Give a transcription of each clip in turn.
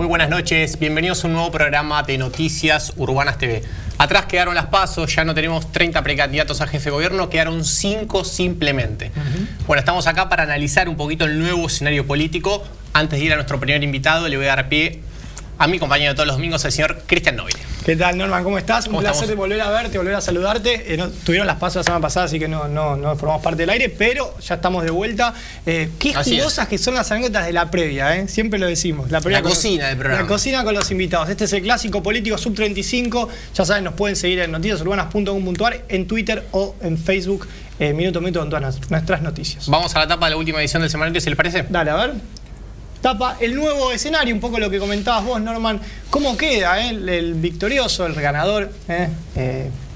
Muy buenas noches, bienvenidos a un nuevo programa de Noticias Urbanas TV. Atrás quedaron las PASO, ya no tenemos 30 precandidatos a jefe de gobierno, quedaron 5 simplemente. Bueno, estamos acá para analizar un poquito el nuevo escenario político. Antes de ir a nuestro primer invitado, le voy a dar pie a mi compañero de todos los domingos, el señor Cristian Nobile. ¿Qué tal, Norman? ¿Cómo estás? Un placer de volver a verte, volver a saludarte. Tuvieron las PASO la semana pasada, así que no formamos parte del aire, pero ya estamos de vuelta. Qué jugosas que son las anécdotas de la previa, ¿eh? Siempre lo decimos. La cocina del programa. La cocina con los invitados. Este es el clásico político sub-35. Ya saben, nos pueden seguir en noticiasurbanas.com.ar, en Twitter o en Facebook, minuto a minuto con todas nuestras noticias. Vamos a la tapa de la última edición del semanario, si les parece. Dale, a ver. Tapa el nuevo escenario, un poco lo que comentabas vos, Norman. ¿Cómo queda el victorioso, el ganador,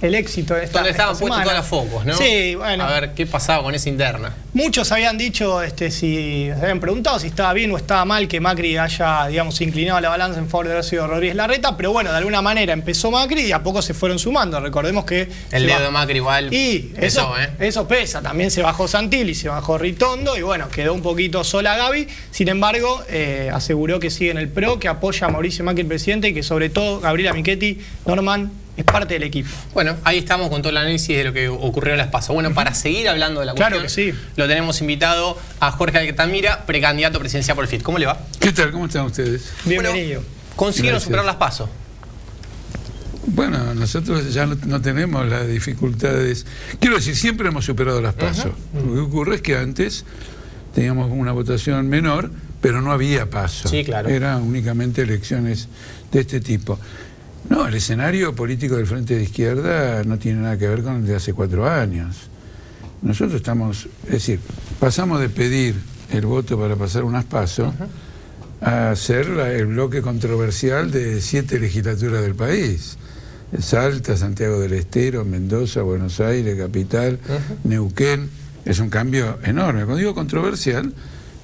el éxito de esta Donde estaban puestos semana? todos los focos, ¿no? Sí, bueno. A ver qué pasaba con esa interna. Muchos habían dicho, se habían preguntado si estaba bien o estaba mal que Macri haya, digamos, inclinado la balanza en favor de Horacio Rodríguez Larreta, pero bueno, de alguna manera empezó Macri y a poco se fueron sumando. Recordemos que el dedo de Macri igual eso pesa. También se bajó Santilli, se bajó Ritondo y bueno, quedó un poquito sola Gaby. Sin embargo, aseguró que sigue en el PRO, que apoya a Mauricio Macri, el presidente, y que sobre todo Gabriela Michetti, Norman, es parte del equipo. Bueno, ahí estamos con todo el análisis de lo que ocurrió en las PASO. Bueno, para seguir hablando de la cuestión, claro que sí, lo tenemos invitado a Jorge Altamira, precandidato presidencial por el FIT. ¿Cómo le va? ¿Qué tal? ¿Cómo están ustedes? Bienvenido. Bueno, ¿consiguieron superar las PASO? Bueno, nosotros ya no tenemos las dificultades. Quiero decir, siempre hemos superado las PASO. Lo que ocurre es que antes teníamos una votación menor, pero no había PASO. Sí, claro. Eran únicamente elecciones de este tipo. No, el escenario político del Frente de Izquierda no tiene nada que ver con el de hace 4 años. Nosotros estamos, es decir, pasamos de pedir el voto para pasar unas PASO a ser el bloque controversial de 7 legislaturas del país. Salta, Santiago del Estero, Mendoza, Buenos Aires, Capital, Neuquén. Es un cambio enorme. Cuando digo controversial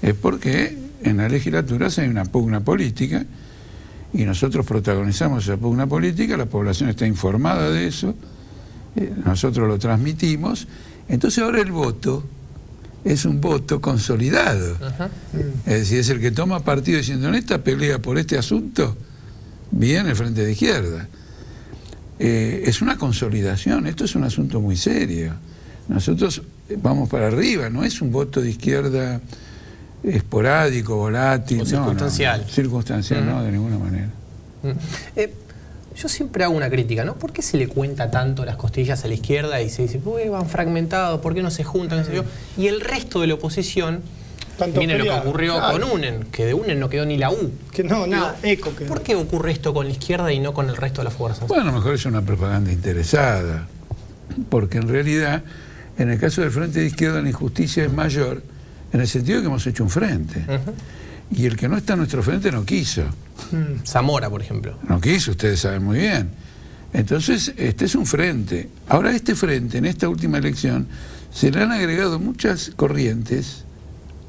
es porque en las legislaturas hay una pugna política y nosotros protagonizamos esa pugna política, la población está informada de eso, nosotros lo transmitimos, entonces ahora el voto es un voto consolidado. Es decir, es el que toma partido diciendo, en esta pelea por este asunto, bien el Frente de Izquierda. Es una consolidación, esto es un asunto muy serio. Nosotros vamos para arriba, no es un voto de izquierda esporádico, volátil. O circunstancial. No, circunstancial, no, de ninguna manera. Yo siempre hago una crítica, ¿no? ¿Por qué se le cuenta tanto las costillas a la izquierda y se dice, pues van fragmentados, ¿por qué no se juntan? Y el resto de la oposición, viene lo que ocurrió con UNEN, que de UNEN no quedó ni la U. Que no, nada, eco. ¿Por qué ocurre esto con la izquierda y no con el resto de las fuerzas? Bueno, a lo mejor es una propaganda interesada, porque en realidad, en el caso del Frente de Izquierda, la injusticia es mayor, en el sentido de que hemos hecho un frente. Y el que no está en nuestro frente no quiso. Zamora, por ejemplo. No quiso, ustedes saben muy bien. Entonces, este es un frente. Ahora, este frente, en esta última elección, se le han agregado muchas corrientes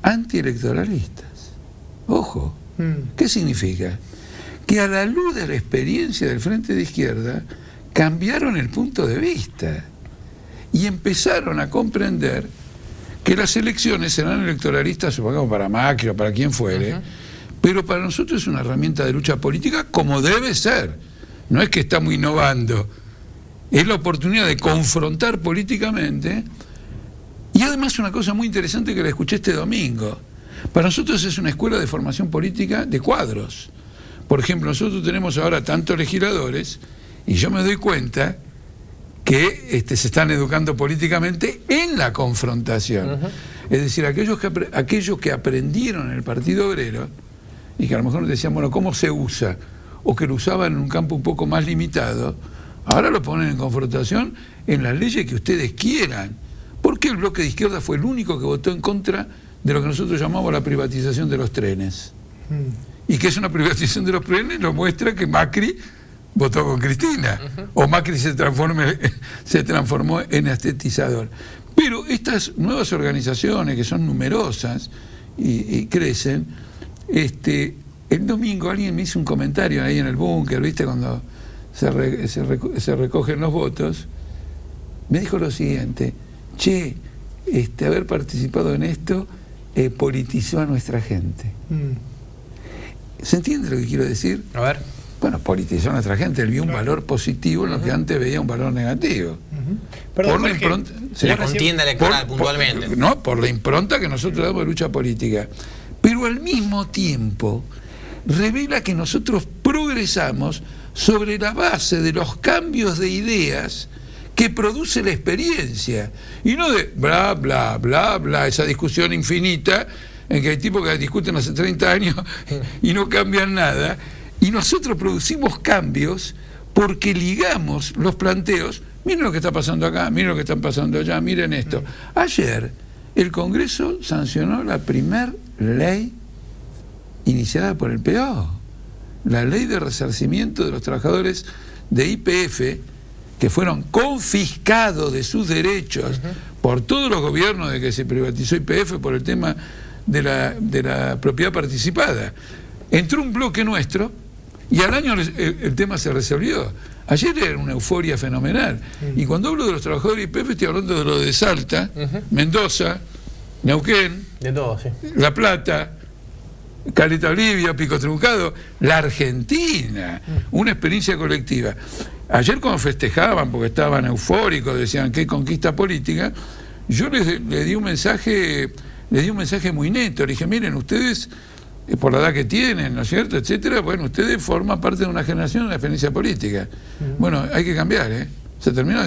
antielectoralistas. Ojo, ¿qué significa? Que a la luz de la experiencia del Frente de Izquierda, cambiaron el punto de vista y empezaron a comprender que las elecciones serán electoralistas, supongamos para Macri o para quien fuere, pero para nosotros es una herramienta de lucha política como debe ser. No es que estamos innovando, es la oportunidad de confrontar políticamente. Y además una cosa muy interesante que la escuché este domingo. Para nosotros es una escuela de formación política de cuadros. Por ejemplo, nosotros tenemos ahora tantos legisladores y yo me doy cuenta que se están educando políticamente en la confrontación. Es decir, aquellos que aprendieron en el Partido Obrero y que a lo mejor decían, bueno, ¿cómo se usa? O que lo usaban en un campo un poco más limitado, ahora lo ponen en confrontación en las leyes que ustedes quieran. Porque el bloque de izquierda fue el único que votó en contra de lo que nosotros llamamos la privatización de los trenes. Y que es una privatización de los trenes lo muestra que Macri votó con Cristina, o Macri se transformó en estetizador. Pero estas nuevas organizaciones, que son numerosas y crecen, el domingo alguien me hizo un comentario ahí en el búnker, ¿viste? Cuando se recogen los votos, me dijo lo siguiente: che, haber participado en esto politizó a nuestra gente. ¿Se entiende lo que quiero decir? A ver. Bueno, politizó a nuestra gente, él vio un valor positivo en lo que antes veía un valor negativo. Perdón, Por la Jorge, impronta, sí. La contienda electoral, puntualmente. Por la impronta que nosotros damos de lucha política. Pero al mismo tiempo revela que nosotros progresamos sobre la base de los cambios de ideas que produce la experiencia. Y no de bla, bla, bla, bla, esa discusión infinita en que hay tipos que discuten hace 30 años y no cambian nada. Y nosotros producimos cambios porque ligamos los planteos. Miren lo que está pasando acá, miren lo que está pasando allá, miren esto. Ayer el Congreso sancionó la primer ley iniciada por el PO, la ley de resarcimiento de los trabajadores de YPF que fueron confiscados de sus derechos por todos los gobiernos de que se privatizó YPF por el tema de la propiedad participada. Entró un bloque nuestro y al año el tema se resolvió. Ayer era una euforia fenomenal. Y cuando hablo de los trabajadores de YPF estoy hablando de lo de Salta, Mendoza, Neuquén, de todo, sí. La Plata, Caleta Olivia, Pico Truncado, la Argentina, una experiencia colectiva. Ayer cuando festejaban, porque estaban eufóricos, decían qué conquista política, yo les di un mensaje muy neto. Le dije, miren, ustedes, por la edad que tienen, ¿no es cierto?, etcétera, bueno, ustedes forman parte de una generación de la experiencia política. Bueno, hay que cambiar, ¿eh? Se terminó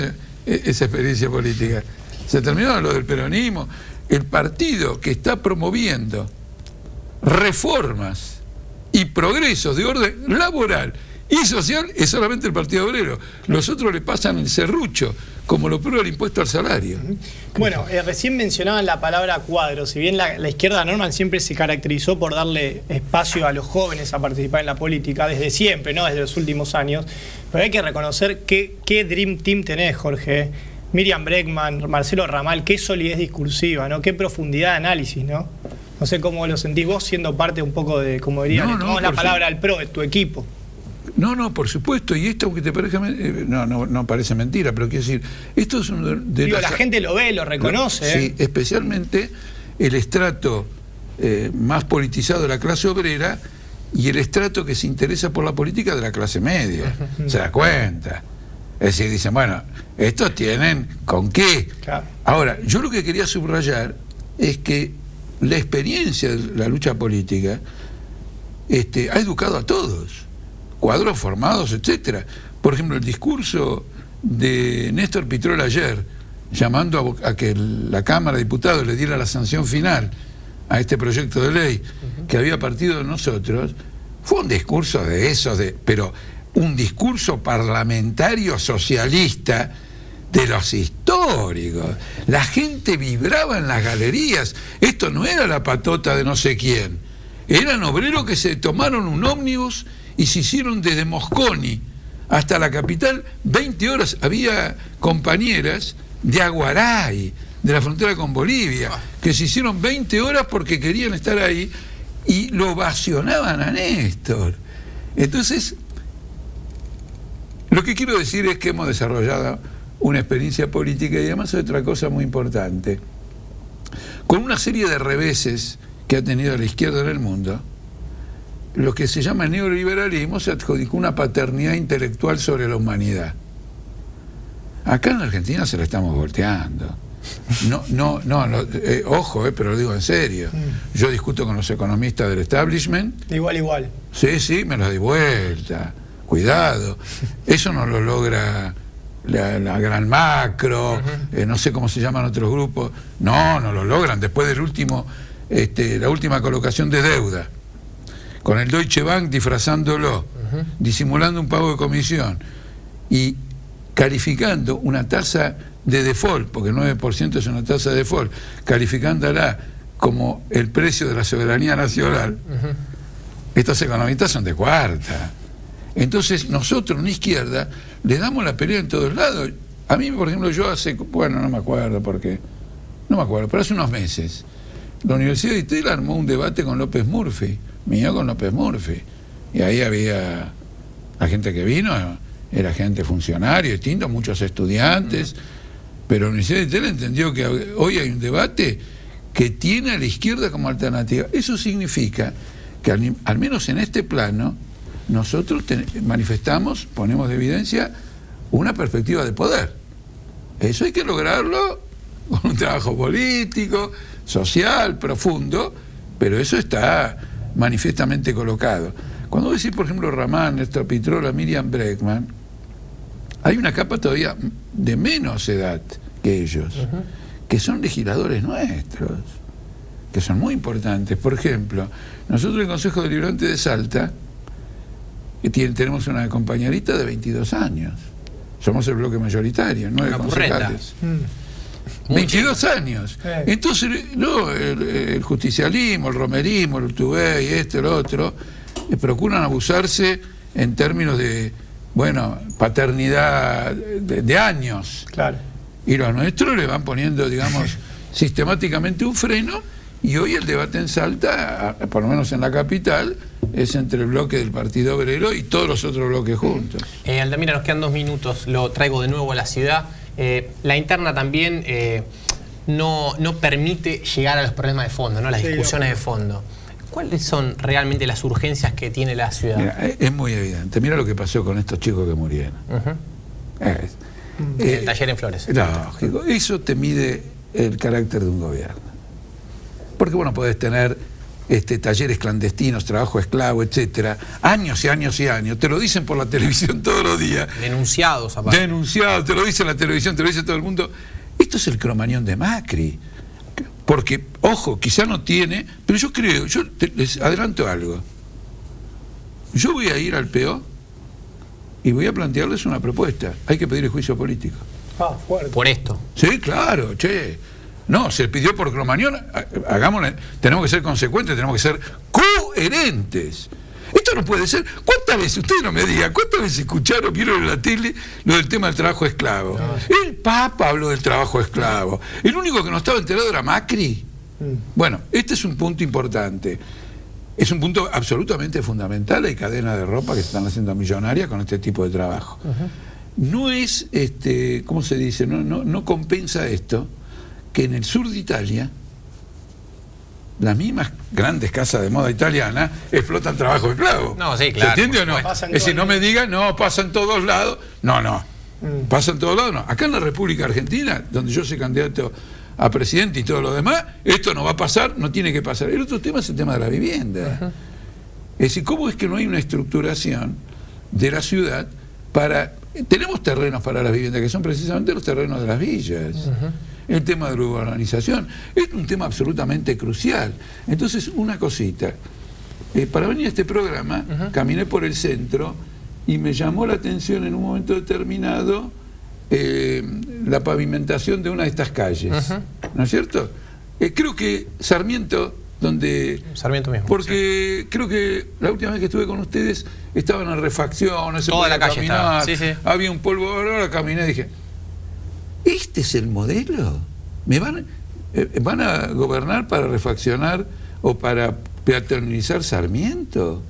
esa experiencia política. Se terminó lo del peronismo. El partido que está promoviendo reformas y progresos de orden laboral y social es solamente el Partido Obrero. Los otros le pasan el serrucho, como lo prueba el impuesto al salario. Bueno, recién mencionaban la palabra cuadro. Si bien la izquierda normal siempre se caracterizó por darle espacio a los jóvenes a participar en la política, desde siempre, no desde los últimos años, pero hay que reconocer qué Dream Team tenés, Jorge. Miriam Bregman, Marcelo Ramal, qué solidez discursiva, ¿no? Qué profundidad de análisis, ¿no? No sé cómo lo sentís vos siendo parte un poco de, como dirían, tomamos la palabra al pro de tu equipo. No, por supuesto, y esto, aunque te parezca, no parece mentira, pero quiero decir, esto es uno de la gente lo ve, lo reconoce. Sí, especialmente el estrato más politizado de la clase obrera y el estrato que se interesa por la política de la clase media. Se da cuenta. Es decir, dicen, bueno, estos tienen con qué. Claro. Ahora, yo lo que quería subrayar es que la experiencia de la lucha política ha educado a todos, cuadros formados, etcétera. Por ejemplo, el discurso de Néstor Pitrol ayer, llamando a que la Cámara de Diputados le diera la sanción final a este proyecto de ley que había partido de nosotros, fue un discurso de esos, pero un discurso parlamentario socialista de los históricos. La gente vibraba en las galerías. Esto no era la patota de no sé quién. Eran obreros que se tomaron un ómnibus y se hicieron desde Mosconi hasta la capital 20 horas. Había compañeras de Aguaray, de la frontera con Bolivia, que se hicieron 20 horas porque querían estar ahí y lo ovacionaban a Néstor. Entonces, lo que quiero decir es que hemos desarrollado una experiencia política y además otra cosa muy importante. Con una serie de reveses que ha tenido la izquierda en el mundo, lo que se llama neoliberalismo se adjudicó una paternidad intelectual sobre la humanidad. Acá en la Argentina se la estamos volteando. Ojo, pero lo digo en serio. Yo discuto con los economistas del establishment. Igual. Sí, me los doy vuelta. Cuidado. Eso no lo logra la gran macro, no sé cómo se llaman otros grupos. No lo logran. Después del último, la última colocación de deuda, con el Deutsche Bank disfrazándolo, disimulando un pago de comisión y calificando una tasa de default, porque el 9% es una tasa de default, calificándola como el precio de la soberanía nacional. Estos economistas son de cuarta. Entonces nosotros en la izquierda le damos la pelea en todos lados. A mí, por ejemplo, no me acuerdo, pero hace unos meses la Universidad de Itela armó un debate con López Murphy, y ahí había la gente que vino, era gente funcionaria, distinto, muchos estudiantes, pero la Universidad de Itela entendió que hoy hay un debate que tiene a la izquierda como alternativa. Eso significa que al menos en este plano nosotros manifestamos, ponemos de evidencia una perspectiva de poder. Eso hay que lograrlo con un trabajo político, social, profundo, pero eso está manifiestamente colocado. Cuando decís, por ejemplo, Ramán, Néstor Pitrola, Miriam Bregman, hay una capa todavía de menos edad que ellos, que son legisladores nuestros, que son muy importantes. Por ejemplo, nosotros en el Consejo Deliberante de Salta tenemos una compañerita de 22 años. Somos el bloque mayoritario, 9 concejales. 22 años. Entonces, no, el justicialismo, el romerismo, el urtubey, el otro, procuran abusarse en términos de, bueno, paternidad de años. Claro. Y los nuestros le van poniendo, digamos, sistemáticamente un freno, y hoy el debate en Salta, por lo menos en la capital, es entre el bloque del Partido Obrero y todos los otros bloques juntos. Altamira, nos quedan 2 minutos, lo traigo de nuevo a la ciudad. La interna también no permite llegar a los problemas de fondo, ¿no? Las discusiones de fondo. ¿Cuáles son realmente las urgencias que tiene la ciudad? Mira, es muy evidente. Mira lo que pasó con estos chicos que murieron. El taller en Flores. Lógico. Eso te mide el carácter de un gobierno. Porque vos no podés tener talleres clandestinos, trabajo esclavo, etcétera, años y años y años. Te lo dicen por la televisión todos los días. Denunciados, aparte. Denunciados, te lo dice la televisión, te lo dice todo el mundo. Esto es el cromañón de Macri. Porque, ojo, quizá no tiene, pero yo creo, les adelanto algo. Yo voy a ir al PO y voy a plantearles una propuesta. Hay que pedir el juicio político. Fuerte. Por esto. Sí, claro, che. No, se pidió por cromañón, hagámosle, tenemos que ser consecuentes, tenemos que ser coherentes. Esto no puede ser. ¿Cuántas veces, ustedes no me digan, cuántas veces escucharon, vieron en la tele lo del tema del trabajo esclavo? No. El Papa habló del trabajo esclavo. El único que no estaba enterado era Macri. Bueno, este es un punto importante. Es un punto absolutamente fundamental. Hay cadenas de ropa que se están haciendo millonarias con este tipo de trabajo. No es, ¿cómo se dice? No compensa esto que en el sur de Italia las mismas grandes casas de moda italianas explotan trabajo esclavo. No, sí, claro. ¿Se entiende o no? Pasa Es decir, no me digan, no, pasa en todos lados. No. Pasa en todos lados, no. Acá en la República Argentina, donde yo soy candidato a presidente y todo lo demás, esto no va a pasar, no tiene que pasar. El otro tema es el tema de la vivienda. Es decir, ¿cómo es que no hay una estructuración de la ciudad para... Tenemos terrenos para las viviendas, que son precisamente los terrenos de las villas. El tema de la urbanización es un tema absolutamente crucial. Entonces, una cosita. Para venir a este programa, caminé por el centro y me llamó la atención en un momento determinado la pavimentación de una de estas calles. ¿No es cierto? Creo que Sarmiento, donde... Sarmiento mismo. Porque sí. Creo que la última vez que estuve con ustedes estaban en refacción, toda la calle caminar, estaba. Sí. Había un polvo, ahora caminé y dije... ¿Este es el modelo? ¿Me van a gobernar para refaccionar o para peatonalizar Sarmiento?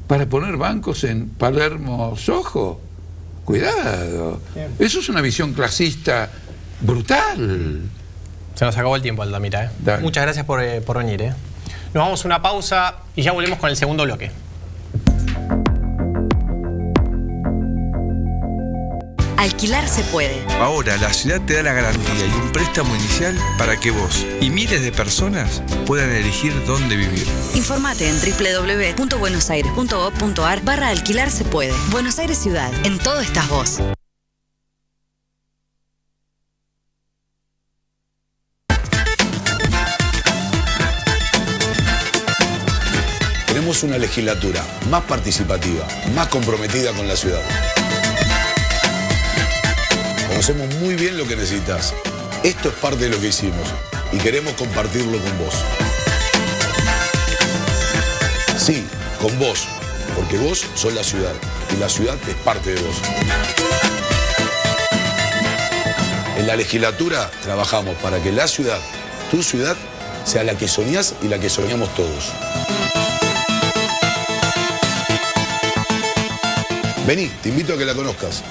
¿Para poner bancos en Palermo Soho? Cuidado. Bien. Eso es una visión clasista brutal. Se nos acabó el tiempo, Altamira. Muchas gracias por venir. Nos vamos a una pausa y ya volvemos con el segundo bloque. Alquilar se puede. Ahora la ciudad te da la garantía y un préstamo inicial para que vos y miles de personas puedan elegir dónde vivir. Informate en www.buenosaires.gov.ar/alquilar se puede. Buenos Aires Ciudad. En todo estás vos. Tenemos una legislatura más participativa, más comprometida con la ciudad. Conocemos muy bien lo que necesitas. Esto es parte de lo que hicimos y queremos compartirlo con vos. Sí, con vos, porque vos sos la ciudad y la ciudad es parte de vos. En la legislatura trabajamos para que la ciudad, tu ciudad, sea la que soñás y la que soñamos todos. Vení, te invito a que la conozcas.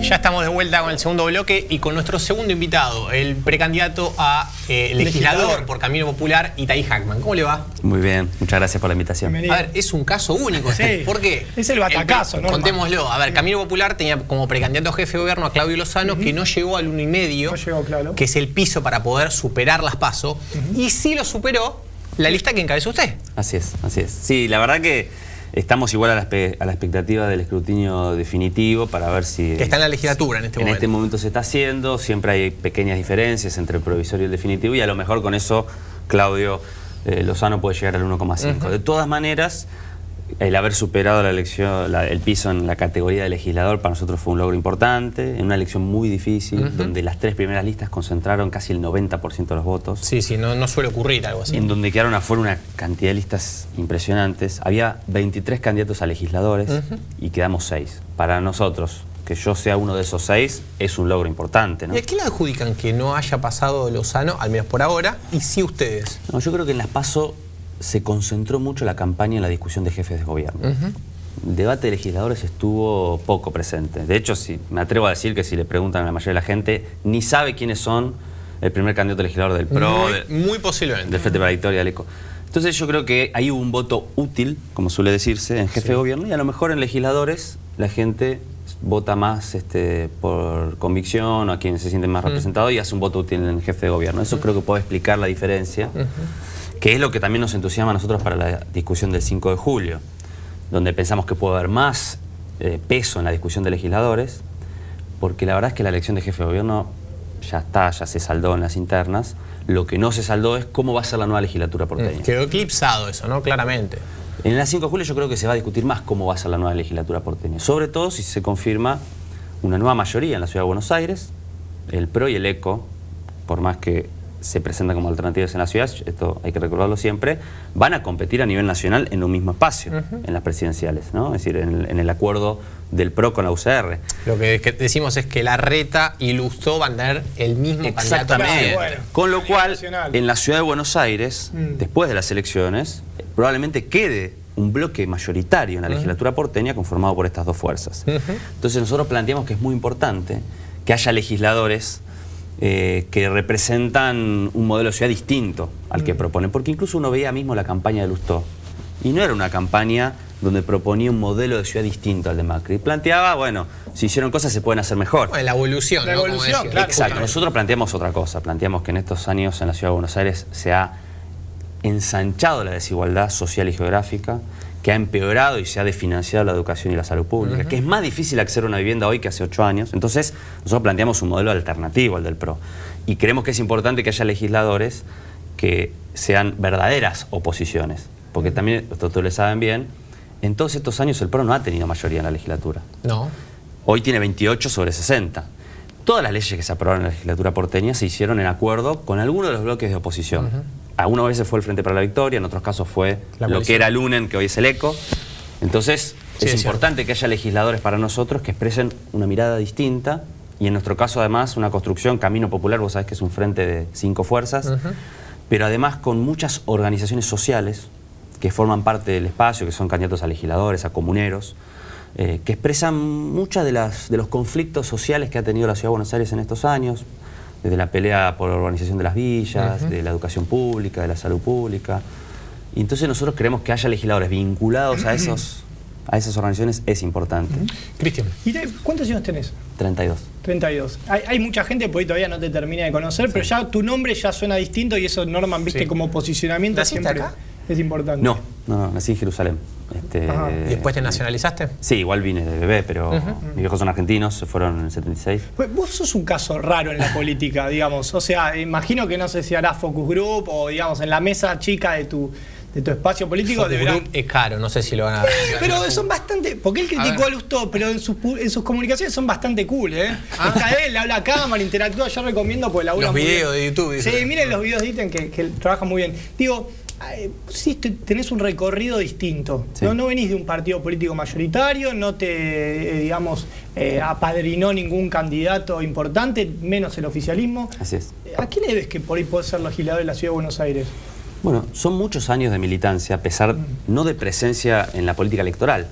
Ya estamos de vuelta con el segundo bloque y con nuestro segundo invitado, el precandidato a legislador por Camino Popular, Itay Hackman. ¿Cómo le va? Muy bien, muchas gracias por la invitación. A ver, es un caso único. Sí. ¿Por qué? Es el batacazo, ¿no? Contémoslo. A ver, Camino Popular tenía como precandidato a jefe de gobierno a Claudio Lozano, que no llegó al 1,5, No llegó, claro. que es el piso para poder superar las PASO, y sí lo superó la lista que encabezó usted. Así es, así es. Sí, la verdad que estamos igual a la expectativa del escrutinio definitivo para ver si... Que está en la legislatura en este momento. En este momento se está haciendo, siempre hay pequeñas diferencias entre el provisorio y el definitivo y a lo mejor con eso Claudio Lozano puede llegar al 1,5. De todas maneras, el haber superado la elección, el piso en la categoría de legislador para nosotros fue un logro importante, en una elección muy difícil, donde las 3 primeras listas concentraron casi el 90% de los votos. Sí, no suele ocurrir algo así. En donde quedaron afuera una cantidad de listas impresionantes. Había 23 candidatos a legisladores y quedamos 6. Para nosotros, que yo sea uno de esos 6, es un logro importante, ¿no? ¿Y a qué le adjudican que no haya pasado Lozano, al menos por ahora, y sí ustedes? No, yo creo que en las PASO se concentró mucho la campaña en la discusión de jefes de gobierno. El debate de legisladores estuvo poco presente. De hecho, me atrevo a decir que si le preguntan a la mayoría de la gente, ni sabe quiénes son el primer candidato legislador del PRO, muy posiblemente. del Frente para la Victoria, del ECO. Entonces yo creo que ahí hubo un voto útil, como suele decirse, en jefe de gobierno, y a lo mejor en legisladores la gente vota más por convicción o a quienes se sienten más representados y hace un voto útil en el jefe de gobierno. Eso creo que puede explicar la diferencia. Que es lo que también nos entusiasma a nosotros para la discusión del 5 de julio, donde pensamos que puede haber más peso en la discusión de legisladores, porque la verdad es que la elección de jefe de gobierno ya se saldó en las internas. Lo que no se saldó es cómo va a ser la nueva legislatura porteña. Quedó eclipsado eso, ¿no? Claramente. En el 5 de julio yo creo que se va a discutir más cómo va a ser la nueva legislatura porteña, sobre todo si se confirma una nueva mayoría en la Ciudad de Buenos Aires, el PRO y el ECO, por más que se presentan como alternativas en la ciudad, esto hay que recordarlo siempre, van a competir a nivel nacional en un mismo espacio, en las presidenciales, ¿no? Es decir, en el acuerdo del PRO con la UCR. Lo que decimos es que Larreta y Lustó van a tener el mismo candidato. Exactamente. Bueno, con lo cual, nacional. en la Ciudad de Buenos Aires, después de las elecciones, probablemente quede un bloque mayoritario en la legislatura porteña conformado por estas dos fuerzas. Entonces nosotros planteamos que es muy importante que haya legisladores que representan un modelo de ciudad distinto al que proponen, porque incluso uno veía mismo la campaña de Lustó y no era una campaña donde proponía un modelo de ciudad distinto al de Macri. Planteaba, bueno, si hicieron cosas se pueden hacer mejor. Bueno, la evolución, La ¿no? evolución, Como decía. claro. Exacto, nosotros planteamos otra cosa, planteamos que en estos años en la Ciudad de Buenos Aires se ha ensanchado la desigualdad social y geográfica, que ha empeorado y se ha desfinanciado la educación y la salud pública, que es más difícil acceder a una vivienda hoy que hace 8 años. Entonces, nosotros planteamos un modelo alternativo al del PRO. Y creemos que es importante que haya legisladores que sean verdaderas oposiciones. Porque también, ustedes lo saben bien, en todos estos años el PRO no ha tenido mayoría en la legislatura. No. Hoy tiene 28 sobre 60. Todas las leyes que se aprobaron en la legislatura porteña se hicieron en acuerdo con alguno de los bloques de oposición. Algunas veces fue el Frente para la Victoria, en otros casos fue lo que era el UNEN, que hoy es el ECO. Entonces, es importante que haya legisladores para nosotros que expresen una mirada distinta y en nuestro caso además una construcción, Camino Popular, vos sabés que es un frente de 5 fuerzas, pero además con muchas organizaciones sociales que forman parte del espacio, que son candidatos a legisladores, a comuneros, que expresan muchas de los conflictos sociales que ha tenido la Ciudad de Buenos Aires en estos años, desde la pelea por la urbanización de las villas, de la educación pública, de la salud pública. Y entonces nosotros creemos que haya legisladores vinculados a esas organizaciones es importante. Cristian. ¿Y cuántos años tenés? 32. 32. Hay mucha gente, por ahí todavía no te termina de conocer, pero ya tu nombre ya suena distinto y eso, Norman, viste, como posicionamiento ¿Naciste siempre acá? Es importante. No, nací en Jerusalén. ¿Y después te nacionalizaste? Sí, igual vine de bebé, pero mis viejos son argentinos, se fueron en el 76. Pues vos sos un caso raro en la política, digamos. O sea, imagino que no sé si harás focus group o, digamos, en la mesa chica de tu espacio político. Focus group es caro, no sé si lo van a... Pero son bastante... Porque él criticó a Lustó, pero en sus comunicaciones son bastante cool, ¿eh? Hasta él le habla a cámara, interactúa. Yo recomiendo porque labura Los muy videos bien. de YouTube. Sí, dicen. miren los videos de Iten que trabajan muy bien. Digo... sí, tenés un recorrido distinto. Sí. No venís de un partido político mayoritario, no te, apadrinó ningún candidato importante, menos el oficialismo. Así es. ¿A quién le ves que por ahí puede ser legislador de la Ciudad de Buenos Aires? Bueno, son muchos años de militancia, a pesar no de presencia en la política electoral.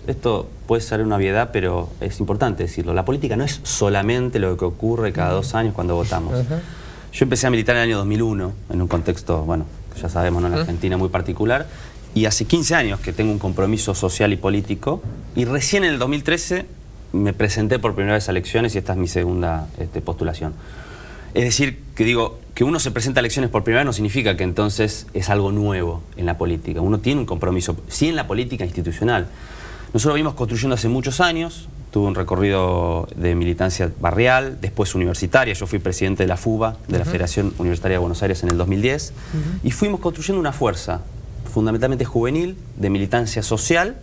Esto puede ser una obviedad, pero es importante decirlo. La política no es solamente lo que ocurre cada 2 años cuando votamos. Yo empecé a militar en el año 2001, en un contexto, bueno, ya sabemos, ¿no? En la Argentina muy particular, y hace 15 años que tengo un compromiso social y político, y recién en el 2013 me presenté por primera vez a elecciones, y esta es mi segunda postulación. Es decir, que digo, que uno se presenta a elecciones por primera vez no significa que entonces es algo nuevo en la política. Uno tiene un compromiso, sí, en la política institucional. Nosotros venimos construyendo hace muchos años, tuve un recorrido de militancia barrial, después universitaria. Yo fui presidente de la FUBA, de la Federación Universitaria de Buenos Aires, en el 2010, y fuimos construyendo una fuerza fundamentalmente juvenil, de militancia social,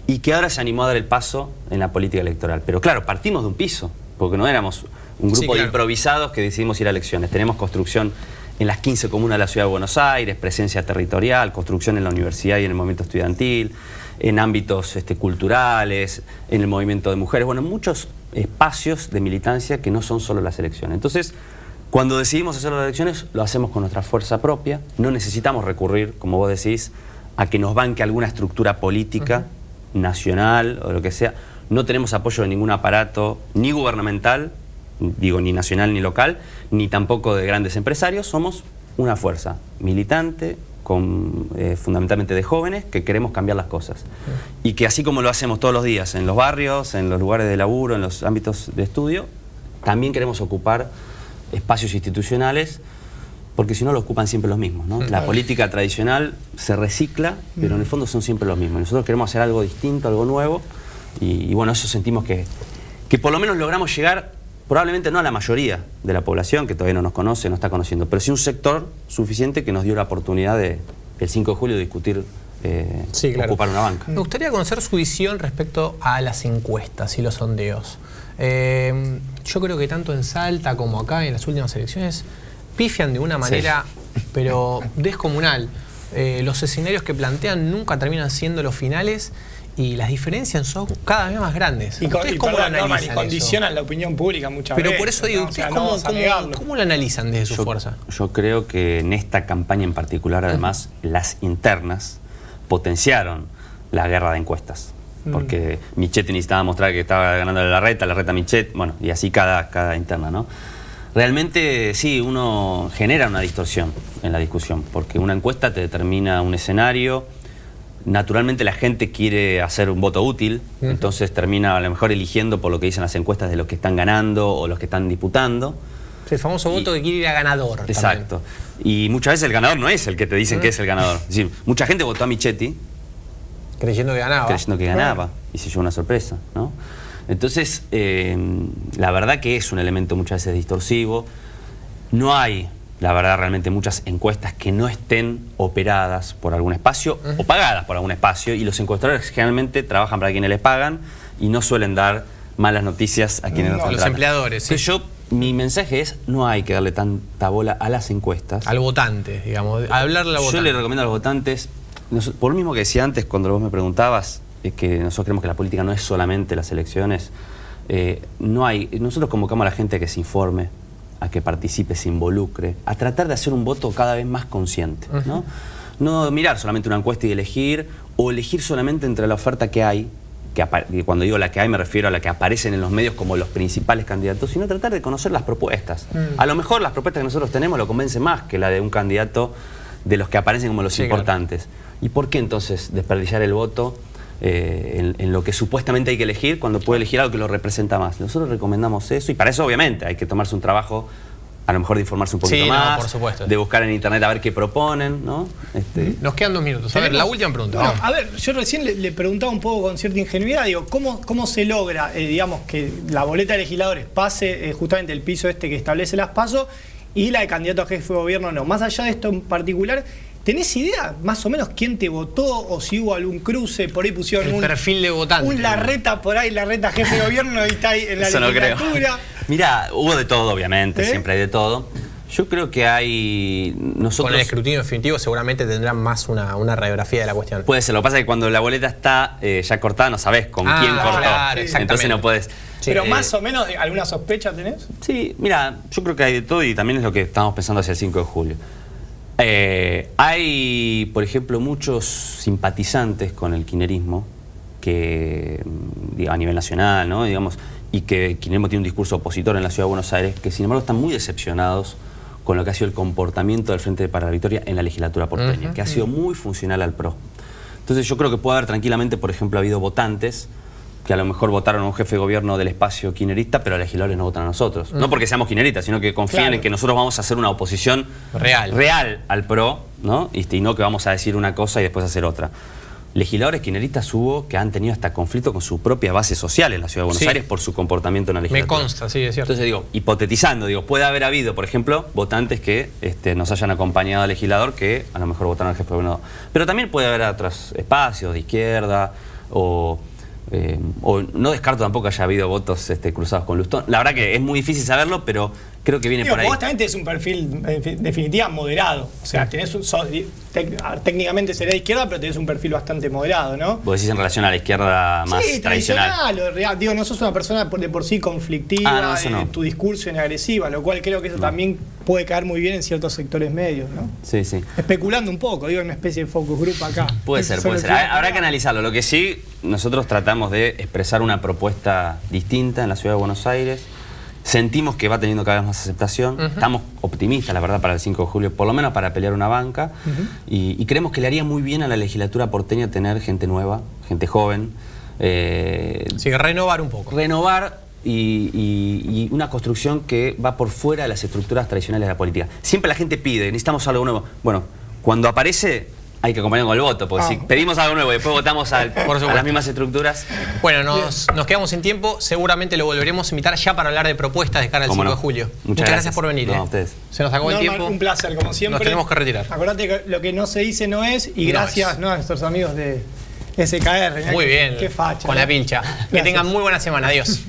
y que ahora se animó a dar el paso en la política electoral. Pero claro, partimos de un piso, porque no éramos un grupo de improvisados que decidimos ir a elecciones. Tenemos construcción en las 15 comunas de la Ciudad de Buenos Aires, presencia territorial, construcción en la universidad y en el movimiento estudiantil, en ámbitos culturales, en el movimiento de mujeres, bueno, muchos espacios de militancia que no son solo las elecciones. Entonces, cuando decidimos hacer las elecciones, lo hacemos con nuestra fuerza propia, no necesitamos recurrir, como vos decís, a que nos banque alguna estructura política, nacional o lo que sea. No tenemos apoyo de ningún aparato, ni gubernamental, digo, ni nacional ni local, ni tampoco de grandes empresarios. Somos una fuerza militante, fundamentalmente de jóvenes, que queremos cambiar las cosas. Y que así como lo hacemos todos los días, en los barrios, en los lugares de laburo, en los ámbitos de estudio, también queremos ocupar espacios institucionales, porque si no lo ocupan siempre los mismos, ¿no? La política tradicional se recicla, pero en el fondo son siempre los mismos. Nosotros queremos hacer algo distinto, algo nuevo, y bueno, eso sentimos que por lo menos logramos llegar, probablemente no a la mayoría de la población, que todavía no nos conoce, no está conociendo, pero sí un sector suficiente que nos dio la oportunidad de, el 5 de julio, de discutir, ocupar una banca. Me gustaría conocer su visión respecto a las encuestas y los sondeos. Yo creo que tanto en Salta como acá en las últimas elecciones pifian de una manera, pero descomunal. Los escenarios que plantean nunca terminan siendo los finales y las diferencias son cada vez más grandes. ¿Ustedes cómo lo analizan? Y condicionan la opinión pública muchas veces. Pero por eso digo, ¿ustedes cómo lo analizan desde su fuerza? Yo creo que en esta campaña en particular, además, las internas potenciaron la guerra de encuestas. Porque Michetti necesitaba mostrar que estaba ganando la reta Michetti, bueno, y así cada interna, ¿no? Realmente sí, uno genera una distorsión en la discusión, porque una encuesta te determina un escenario. Naturalmente la gente quiere hacer un voto útil, entonces termina a lo mejor eligiendo por lo que dicen las encuestas de los que están ganando o los que están disputando. El famoso voto que quiere ir a ganador. Exacto. También. Y muchas veces el ganador no es el que te dicen que es el ganador. Es decir, mucha gente votó a Michetti creyendo que ganaba. Creyendo que ganaba. Y se llevó una sorpresa, ¿no? Entonces, la verdad que es un elemento muchas veces distorsivo. No hay, la verdad, realmente muchas encuestas que no estén operadas por algún espacio o pagadas por algún espacio, y los encuestadores generalmente trabajan para quienes les pagan y no suelen dar malas noticias a quienes nos contratan. Los empleadores, sí. Entonces mi mensaje es, no hay que darle tanta bola a las encuestas. Al votante, digamos, a hablarle al votante. Yo le recomiendo a los votantes, por lo mismo que decía antes cuando vos me preguntabas, es que nosotros creemos que la política no es solamente las elecciones. Nosotros convocamos a la gente a que se informe, a que participe, se involucre, a tratar de hacer un voto cada vez más consciente, ¿no? No mirar solamente una encuesta y elegir, o elegir solamente entre la oferta que hay, y cuando digo la que hay me refiero a la que aparecen en los medios como los principales candidatos, sino tratar de conocer las propuestas. A lo mejor las propuestas que nosotros tenemos lo convence más que la de un candidato de los que aparecen como los importantes. Claro. ¿Y por qué entonces desperdiciar el voto en lo que supuestamente hay que elegir cuando puede elegir algo que lo representa más? Nosotros recomendamos eso, y para eso obviamente hay que tomarse un trabajo, a lo mejor de informarse un poquito más, por supuesto, de buscar en internet a ver qué proponen, ¿no? Nos quedan 2 minutos. A ver, la última pregunta. Bueno, a ver, yo recién le preguntaba un poco con cierta ingenuidad, digo, ¿cómo se logra, digamos, que la boleta de legisladores pase justamente el piso que establece las PASO y la de candidato a jefe de gobierno no? Más allá de esto en particular, ¿tenés idea más o menos quién te votó o si hubo algún cruce? Por ahí pusieron un perfil de votante. Un Larreta por ahí, Larreta jefe de gobierno y está ahí en la Eso legislatura. No creo. Mirá, hubo de todo, obviamente, siempre hay de todo. Yo creo que hay... Con el escrutinio definitivo seguramente tendrán más una radiografía de la cuestión. Puede ser, lo que pasa es que cuando la boleta está ya cortada no sabés con quién cortó. Claro, entonces no puedes... Pero más o menos, ¿alguna sospecha tenés? Sí, mira, yo creo que hay de todo, y también es lo que estamos pensando hacia el 5 de julio. Hay, por ejemplo, muchos simpatizantes con el kirchnerismo que, a nivel nacional, ¿no? Digamos, y que el kirchnerismo tiene un discurso opositor en la Ciudad de Buenos Aires, que sin embargo están muy decepcionados con lo que ha sido el comportamiento del Frente para la Victoria en la legislatura porteña, que ha sido muy funcional al PRO. Entonces yo creo que puede haber tranquilamente, por ejemplo, ha habido votantes que a lo mejor votaron a un jefe de gobierno del espacio kirchnerista, pero los legisladores no votan a nosotros. No porque seamos kirchneristas, sino que confían en que nosotros vamos a hacer una oposición real al PRO, ¿no? Y no que vamos a decir una cosa y después hacer otra. Legisladores kirchneristas hubo que han tenido hasta conflicto con su propia base social en la Ciudad de Buenos Aires por su comportamiento en la legislatura. Me consta, sí, es cierto. Entonces digo, hipotetizando, puede haber habido, por ejemplo, votantes que nos hayan acompañado al legislador que a lo mejor votaron al jefe de gobierno. Pero también puede haber otros espacios de izquierda o no descarto tampoco que haya habido votos cruzados con Lustó. La verdad que es muy difícil saberlo, pero creo que viene por ahí. Vos también tenés un perfil, en definitiva, moderado. O sea, tenés técnicamente será de izquierda, pero tenés un perfil bastante moderado, ¿no? Vos decís en relación a la izquierda más tradicional. Digo, no sos una persona de por sí conflictiva, tu discurso inagresiva, lo cual creo que eso también puede caer muy bien en ciertos sectores medios, ¿no? Sí, sí. Especulando un poco, digo, una especie de focus group acá. Puede ser. Habrá que analizarlo. Lo que sí, nosotros tratamos de expresar una propuesta distinta en la Ciudad de Buenos Aires. Sentimos que va teniendo cada vez más aceptación. Estamos optimistas, la verdad, para el 5 de julio, por lo menos para pelear una banca. Y creemos que le haría muy bien a la legislatura porteña tener gente nueva, gente joven. Sí, renovar un poco. Renovar y una construcción que va por fuera de las estructuras tradicionales de la política. Siempre la gente pide, necesitamos algo nuevo. Bueno, cuando aparece, hay que acompañarlo con el voto, porque si pedimos algo nuevo y después votamos a las mismas estructuras. Bueno, nos quedamos sin tiempo, seguramente lo volveremos a invitar ya para hablar de propuestas de cara al 5 de julio. Muchas gracias por venir. A ustedes. Se nos acabó el tiempo. Un placer, como siempre. Nos tenemos que retirar. Acordate que lo que no se dice no es, y gracias a nuestros amigos de SKR. Muy bien, qué facha. Con la pincha. Que tengan muy buena semana. Adiós.